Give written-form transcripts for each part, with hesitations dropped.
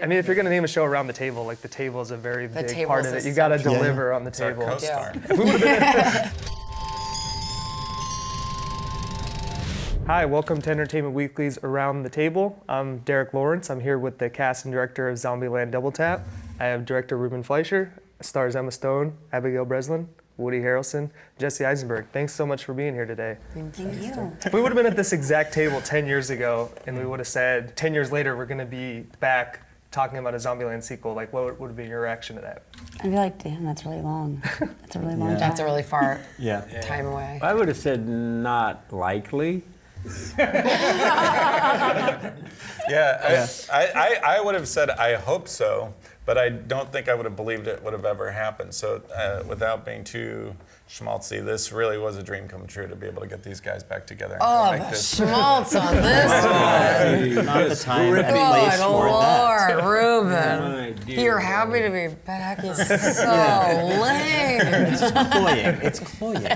I mean, if you're gonna name a show Around the Table, like the table is a very big part of it. You gotta deliver on the table. Co-star. If we would've been Hi, welcome to Entertainment Weekly's Around the Table. I'm Derek Lawrence. I'm here with the cast and director of Zombieland Double Tap. I have director Ruben Fleischer, stars Emma Stone, Abigail Breslin, Woody Harrelson, Jesse Eisenberg. Thanks so much for being here today. Thank you. If we would have been at this exact table 10 years ago and we would have said 10 years later we're going to be back talking about a Zombieland sequel, like what would be your reaction to that? I'd be like, damn, that's really long. That's a really long time. That's a really far Yeah. time away. I would have said not likely. I would have said I hope so, but I don't think I would have believed it would have ever happened. So without being too schmaltzy, this really was a dream come true to be able to get these guys back together and make this. Schmaltz on this one. Not the time and Good place for that. Lord, Ruben. My dear You're Lord. happy to be back. It's so lame. It's cloying. It's cloying.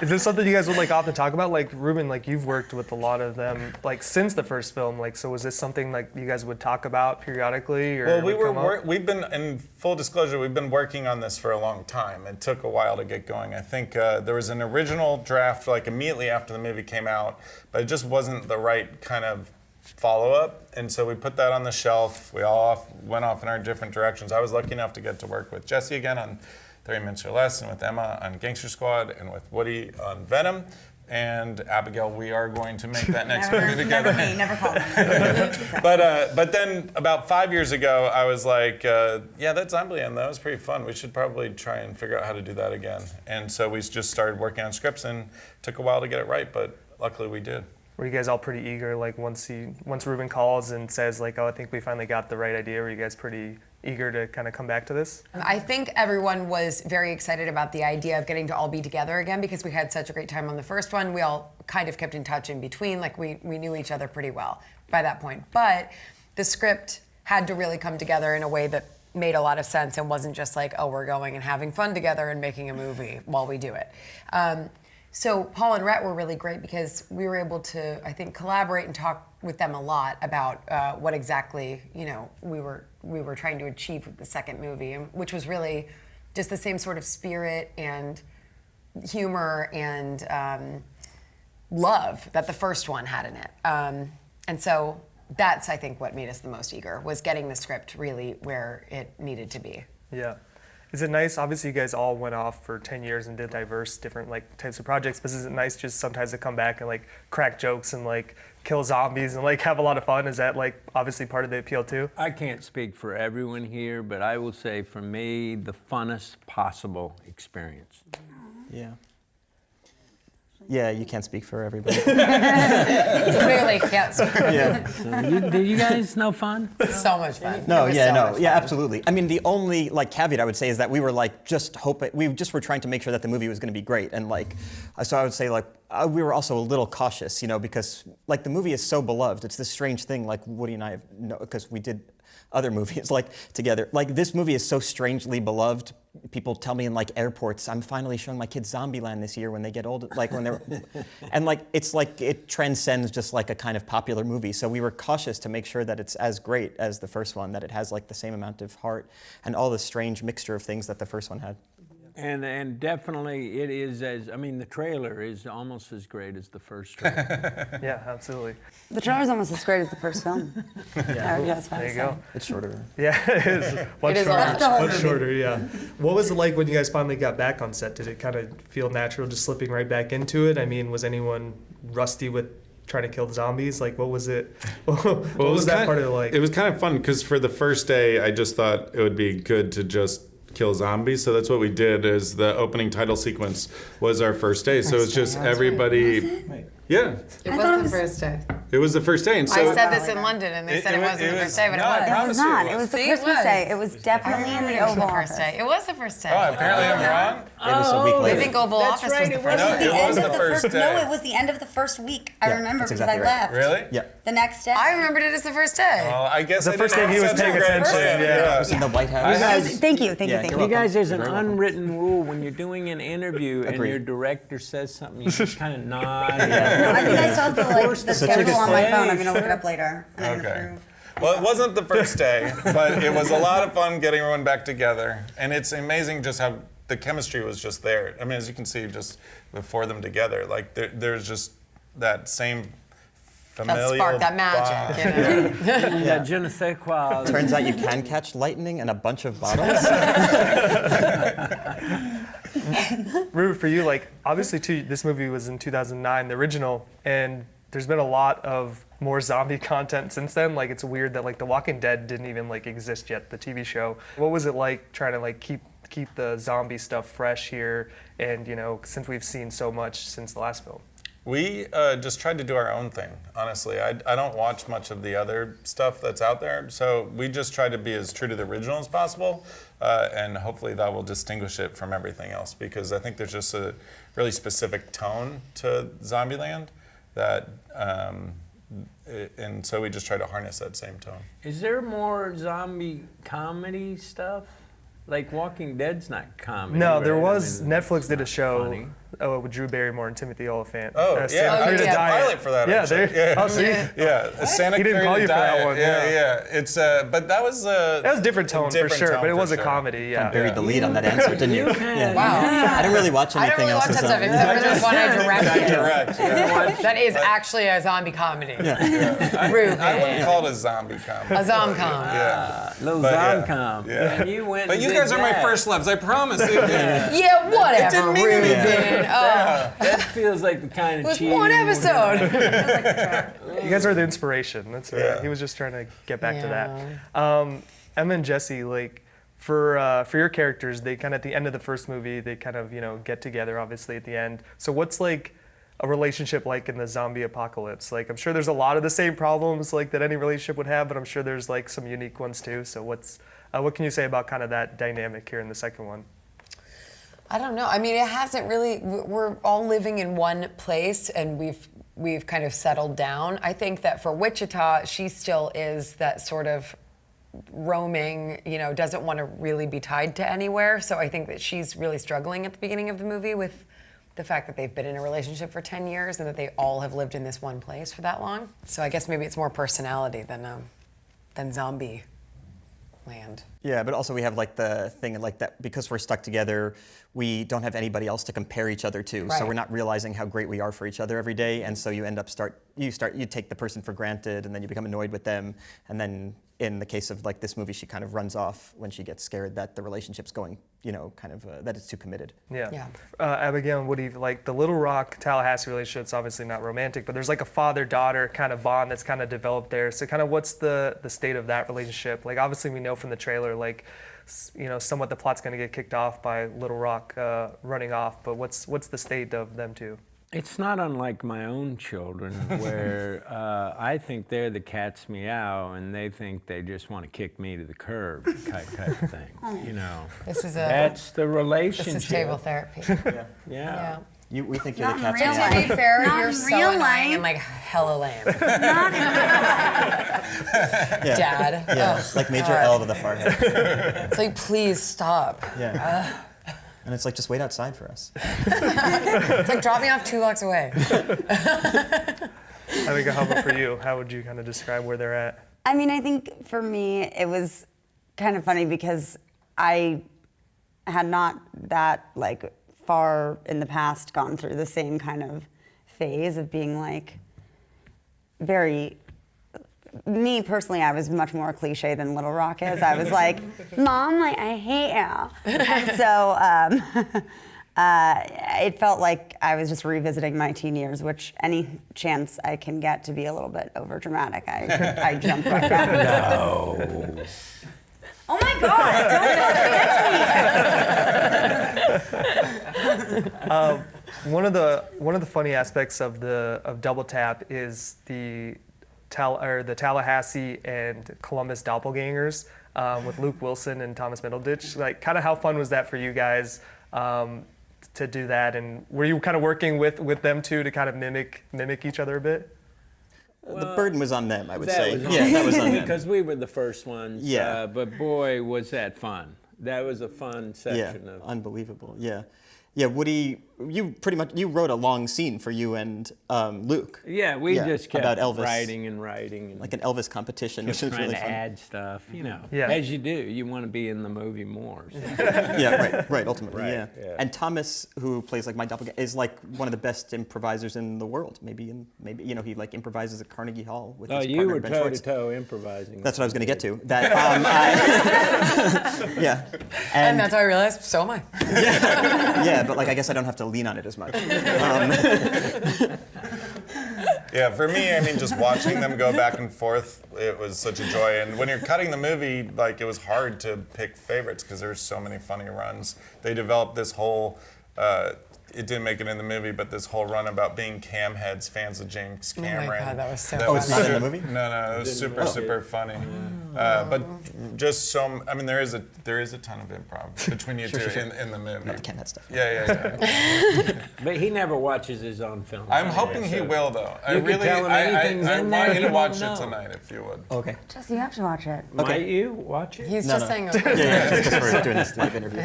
Is this something you guys would like often talk about? Like Ruben, like you've worked with a lot of them like since the first film. Like, so was this something like you guys would talk about periodically? Or Well, we've been, in full disclosure, we've been working on this for a long time. It took a while to get going. I think there was an original draft like immediately after the movie came out, but it just wasn't the right kind of follow-up, and so we put that on the shelf. We all went off in our different directions. I was lucky enough to get to work with Jesse again on 30 Minutes or Less, and with Emma on Gangster Squad, and with Woody on Venom. And Abigail, we are going to make that next movie together. Never call me. But then about 5 years ago, I was like, yeah, that Zombieland, that was pretty fun. We should probably try and figure out how to do that again. And so we just started working on scripts, and it took a while to get it right, but luckily we did. Were you guys all pretty eager? Like once Ruben calls and says like, oh, I think we finally got the right idea. Were you guys pretty eager to kind of come back to this? I think everyone was very excited about the idea of getting to all be together again because we had such a great time on the first one. We all kind of kept in touch in between, like we knew each other pretty well by that point. But the script had to really come together in a way that made a lot of sense and wasn't just like, oh, we're going and having fun together and making a movie while we do it. So Paul and Rhett were really great because we were able to, I think, collaborate and talk with them a lot about what exactly, we were trying to achieve with the second movie, which was really just the same sort of spirit and humor and love that the first one had in it. And so that's, I think, what made us the most eager, was getting the script really where it needed to be. Yeah. Is it nice? Obviously, you guys all went off for 10 years and did diverse, different like types of projects. But is it nice just sometimes to come back and like crack jokes and like kill zombies and like have a lot of fun? Is that like obviously part of the appeal too? I can't speak for everyone here, but I will say for me, the funnest possible experience. Yeah. Yeah, you can't speak for everybody. Clearly, yes. Yeah. So did you guys no fun? So much fun. No, It was yeah, so no, much yeah, fun. absolutely. I mean, the only like caveat I would say is that we were like we just were trying to make sure that the movie was going to be great, and like, so I would say like we were also a little cautious, because like the movie is so beloved. It's this strange thing, like Woody and I have because we did other movies like together. Like this movie is so strangely beloved. People tell me in like airports, I'm finally showing my kids Zombieland this year when they get old, like when they're, and like it's like it transcends just like a kind of popular movie. So we were cautious to make sure that it's as great as the first one, that it has like the same amount of heart and all the strange mixture of things that the first one had. And definitely it is the trailer is almost as great as the first trailer. Yeah, absolutely. The trailer's almost as great as the first film. Yeah. There you go. It's shorter. Yeah, it is. Much It is shorter. a lot. Much shorter, yeah. What was it like when you guys finally got back on set? Did it kind of feel natural just slipping right back into it? I mean, was anyone rusty with trying to kill the zombies? Like, what was it? What was that part of it like? It was kind of fun because for the first day, I just thought it would be good to just kill zombies. So that's what we did. Is the opening title sequence was our first day. So it's just everybody. Yeah. It was the first day. It was the first day, and so I said this in London, and they said it wasn't the first day, but it was. It was not. It was the See, it Christmas was. day. It was definitely in the Oval first Office. day. It was the first day. Oh, apparently I'm wrong. It was a week I later. think Oval Office was the first No, day. it was the first day. No, it was the end of the first week. I Yeah, remember that's because exactly I right. left. Really? Yeah. The next day. I remembered it as the first day. Well, I guess The I first didn't day he was have such a paying great attention, plan. yeah. It was in the White House. Thank you. Yeah, Thank you're you. You guys, there's an You're welcome. unwritten rule when you're doing an interview and Agreed. your director says something, you just kind of nod. No, I think I saw the First, the the schedule on my day. phone. I'm gonna look it up later. And I'm Okay. gonna prove. Well, it wasn't the first day, but it was a lot of fun getting everyone back together. And it's amazing just how the chemistry was just there. I mean, as you can see, just the four of them together, like there's just that same familial That spark, that magic. You know? Yeah, je ne sais quoi. Turns out you can catch lightning in a bunch of bottles. Ruben, for you, like obviously too, this movie was in 2009, the original, and there's been a lot of more zombie content since then. Like it's weird that like The Walking Dead didn't even like exist yet, the TV show. What was it like trying to like keep the zombie stuff fresh here, and you know, since we've seen so much since the last film? We just tried to do our own thing, honestly. I don't watch much of the other stuff that's out there, so we just tried to be as true to the original as possible, and hopefully that will distinguish it from everything else, because I think there's just a really specific tone to Zombieland that, and so we just try to harness that same tone. Is there more zombie comedy stuff? Like Walking Dead's not comedy. No, right? there was. I mean, Netflix it's did a not show funny. with Drew Barrymore and Timothy Oliphant. Oh, yeah, Santa I Clarita did a Diet. pilot for that, Yeah, actually. there. Yeah. Oh, see, Yeah, Santa He didn't Clarita call you for that Diet. one, Yeah, yeah. yeah. It's but that was that was a different tone for different sure, tone but it for was a sure. comedy. Yeah. Buried the lead on that answer, didn't you? Yeah. Wow. I didn't really watch I don't anything really else. watch that as stuff zombie. except for this one I directed. Correct. Yeah. That is actually a zombie comedy. I wouldn't call it a zombie comedy. A zom-com. Yeah. Little But, yeah, Zomcom. yeah. And you went But and you did guys are my that. first loves, I promise. Yeah, whatever, didn't mean Ruben. anything. Oh, That feels like the kind it of was cheese. one episode. You guys are the inspiration. That's right. Yeah. He was just trying to get back to Yeah. that. Emma and Jesse, like for your characters, they kind of at the end of the first movie, they kind of get together. Obviously at the end. So what's like a relationship like in the zombie apocalypse? Like I'm sure there's a lot of the same problems like that any relationship would have, but I'm sure there's like some unique ones too. So what can you say about kind of that dynamic here in the second one? I don't know. I mean, it hasn't really. We're all living in one place, and we've kind of settled down. I think that for Wichita, she still is that sort of roaming, doesn't want to really be tied to anywhere. So I think that she's really struggling at the beginning of the movie with the fact that they've been in a relationship for 10 years and that they all have lived in this one place for that long. So I guess maybe it's more personality than zombie land. Yeah, but also we have like the thing like that because we're stuck together, we don't have anybody else to compare each other to. Right. So we're not realizing how great we are for each other every day, and so you end up you take the person for granted, and then you become annoyed with them, and then in the case of like this movie, she kind of runs off when she gets scared that the relationship's going, that it's too committed. Yeah. Yeah. Abigail, what do you like? The Little Rock Tallahassee relationship's obviously not romantic, but there's like a father-daughter kind of bond that's kind of developed there. So kind of what's the state of that relationship? Like obviously we know from the trailer, like somewhat the plot's going to get kicked off by Little Rock running off. But what's the state of them two? It's not unlike my own children, where I think they're the cat's meow, and they think they just want to kick me to the curb, type of thing. That's the relationship. This is table therapy. Yeah. We think you're the Not in cat's real meow. To be fair, Not you're in so real annoying life. and like hella lame. Not in Yeah. Dad. Yeah, Ugh, like Major God. L to the forehead. It's like, please stop. Yeah. And it's like, just wait outside for us. It's like, drop me off 2 blocks away. Abigail, how about for you? How would you kind of describe where they're at? I mean, I think for me, it was kind of funny because I had not that like far in the past gone through the same kind of phase of being like very. Me personally, I was much more cliche than Little Rock is. I was like, Mom, like, I hate you. And so it felt like I was just revisiting my teen years, which any chance I can get to be a little bit over dramatic, I jump right back. No. Oh my God! Don't get to me. One of the funny aspects of Double Tap is the Tallahassee and Columbus doppelgangers with Luke Wilson and Thomas Middleditch. Like, kind of how fun was that for you guys to do that? And were you kind of working with them too to kind of mimic each other a bit? The burden was on them, I would That say. was on Yeah, that was on them. because we were the first ones. Yeah. But boy, was that fun. That was a fun section Yeah, of. unbelievable. Yeah, yeah. Woody you wrote a long scene for you and Luke. Yeah, we just kept about Elvis. writing and writing. And Like an Elvis competition, which kept was trying really to fun. add stuff, you know. Yeah. As you do. You want to be in the movie more. So. Yeah, right, ultimately, Right, yeah. yeah. And Thomas, who plays like my doppelganger, is like one of the best improvisers in the world. Maybe you know, he like improvises at Carnegie Hall with Oh, his you partner were Ben toe Schwartz. to toe improvising. That's what I was going to get to. That yeah, And that's how I realized, so am I. yeah, but like I guess I don't have to lean on it as much. Yeah, for me, I mean, just watching them go back and forth, it was such a joy. And when you're cutting the movie, like, it was hard to pick favorites because there's so many funny runs. They developed this whole, it didn't make it in the movie, but this whole run about being cam heads, fans of James Cameron. Oh my God, that was so Oh, it's not funny. in the movie? No, it was super funny. But just so, I mean, there is a ton of improv between you two in the movie. Not the Ken Head stuff. Yeah. But he never watches his own films. I'm anyway, hoping he so- will, though. I You could really, tell him anything's I in want there, you he to watch won't it know. tonight if you would. Okay. Jesse, you have to watch it. Might you watch it? He's No, just no. saying, Yeah, just because we're doing this live interview.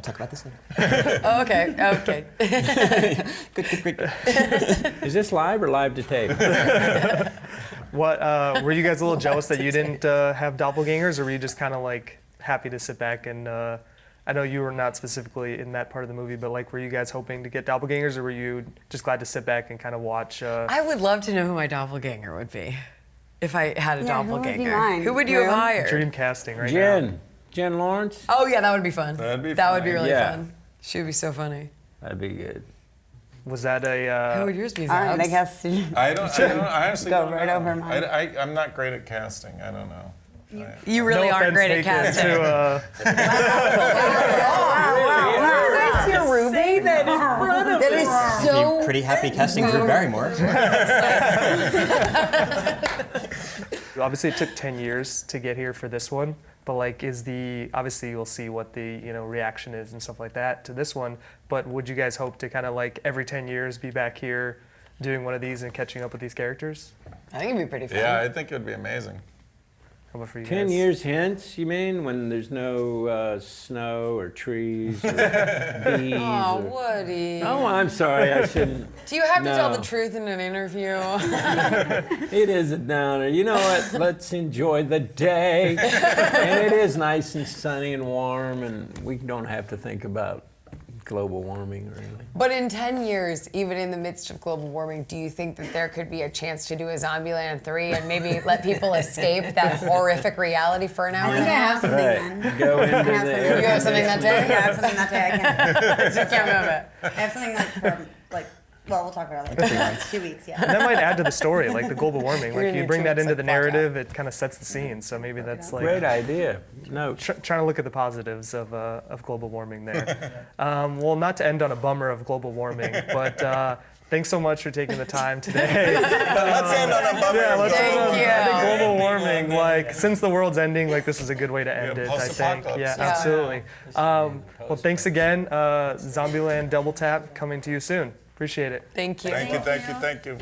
Talk about this later. oh, okay. Good. Is this live or live to tape? What were you guys a little jealous that you didn't have doppelgangers, or were you just kind of like happy to sit back and? I know you were not specifically in that part of the movie, but like, were you guys hoping to get doppelgangers, or were you just glad to sit back and kind of watch? I would love to know who my doppelganger would be if I had a Yeah, who would be doppelganger. mine? Who would you have Drew? hired? Dream casting right now. Jen Lawrence? Oh yeah, that would be fun. That'd be That would be fun. really Yeah. fun. She would be so funny. That'd be good. Was that How a? would yours be? All right, I Zabs? guess. I honestly Go don't right know. over mine. I'm not great at casting. I don't know. You really no aren't offense great at taken casting. to, Say that in front of That is so. Be pretty happy casting Drew Barrymore. Obviously, it took 10 years to get here for this one, but like, obviously you'll see what the reaction is and stuff like that to this one. But would you guys hope to kind of like every 10 years be back here, doing one of these and catching up with these characters? I think it'd be pretty fun. Yeah, I think it would be amazing. How about for you 10 guys? years hence, you mean, when there's no snow or trees or bees? Oh, or... Woody. Oh, I'm sorry, I shouldn't. Do you have to tell No. the truth in an interview? It is a downer. You know what? Let's enjoy the day. And it is nice and sunny and warm, and we don't have to think about global warming or anything. But in 10 years, even in the midst of global warming, do you think that there could be a chance to do a Zombieland 3 and maybe let people escape that horrific reality for an hour I and think a I have half? something Right. then. Go into have the something. air You have something that day? Yeah, I have something that day. I I can't remember. I have something like from like. Well, we'll talk about it later. 2 weeks, yeah. And that might add to the story, like the global warming. You're Like gonna you need bring that tropes into like the Flash Out. narrative, it kind of sets the scene. So maybe that's like Great idea. No. trying to look at the positives of global warming there. Well, not to end on a bummer of global warming, but thanks so much for taking the time today. Let's end on a bummer. Yeah, let's Thank end on you. I think global warming. Like since the world's ending, like this is a good way to end it. I think. post-apocalypse. Yeah, Yeah. absolutely. Well, thanks again. Zombieland Double Tap coming to you soon. Appreciate it. Thank you. Thank you.